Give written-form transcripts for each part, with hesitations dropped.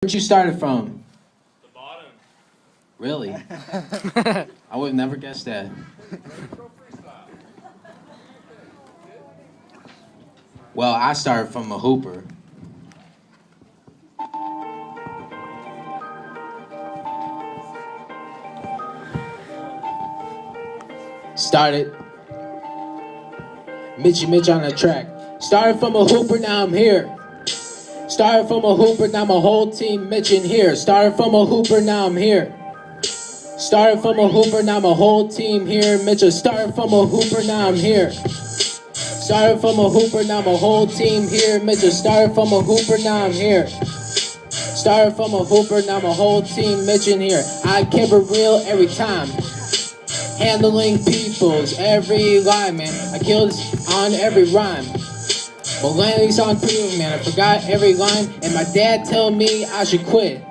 Where'd you started from? The bottom. Really? I would have never guessed that. Well, I started from a hooper. Started. Mitchy Mitch on the track. Started from a hooper, now I'm here. Started from a hooper, now my whole team Mitch in here. Started from a hooper, now I'm here. Started from a hooper, now my whole team here. Mitchell, started from a hooper, now I'm here. Started from a hooper, now my whole team here. Mitchell, started from a hooper, now I'm here. Started from a hooper, now my whole team Mitch in here. I keep it real every time. Handling people's every line, man. I killed on every rhyme. Millennials on proof, man. I forgot every line, and my dad told me I should quit.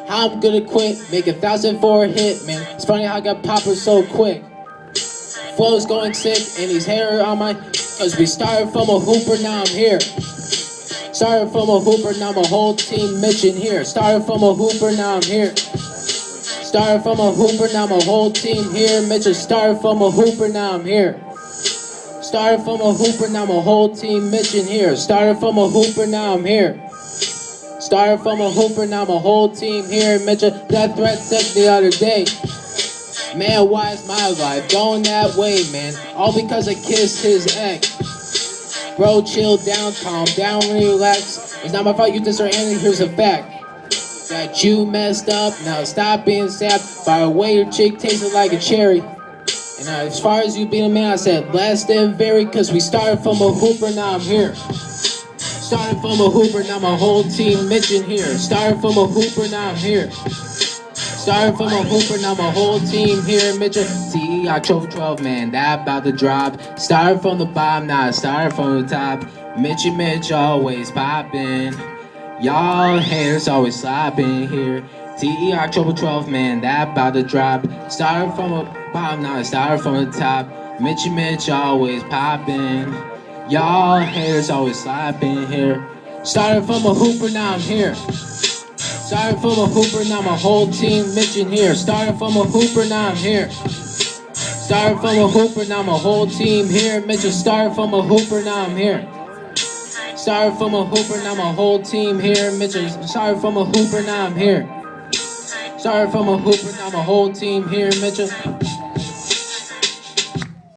How I'm gonna quit? Make 1,000 for a hit, man. It's funny how I got popper so quick. Flow's going sick, and he's hair on my. Cause we started from a hooper, now I'm here. Started from a hooper, now my whole team Mitch in here. Started from a hooper, now I'm here. Started from a hooper, now my whole team here. Mitchell, started from a hooper, now I'm here. Started from a hooper, now my whole team Mitch in here. Started from a hooper, now I'm here. Started from a hooper, now my whole team here. Mitchell, death threat said the other day. Man, why is my life going that way, man? All because I kissed his ex. Bro, chill down, calm down, relax. It's not my fault you disagree, and here's a fact. That you messed up, now stop being sad. By the way your chick tasted like a cherry. And as far as you being a man, I said less than very. Cause we started from a hooper, now I'm here. Started from a hooper, now my whole team Mitch in here. Started from a hooper, now I'm here. Started from a hooper, now my whole team here. Mitchell, TE October 12, man, that about to drop. Started from the bottom, now I started from the top. Mitch and Mitch always poppin'. Y'all haters always slopping here. TE October 12, man, that about to drop. Started from the bottom, now I started from the top. Mitch and Mitch always poppin'. Y'all haters always slopping here. Started from a hooper, now I'm here. Started from a hooper, now my whole team Mitch in here. Started from a hooper, now I'm here. Started from a hooper, now my whole team here. Mitchell, started from a hooper, now I'm here. Started from a hooper, now my whole team here. Mitchell, started from a hooper, now I'm here. Started from a hooper, now my whole team here. Mitchell.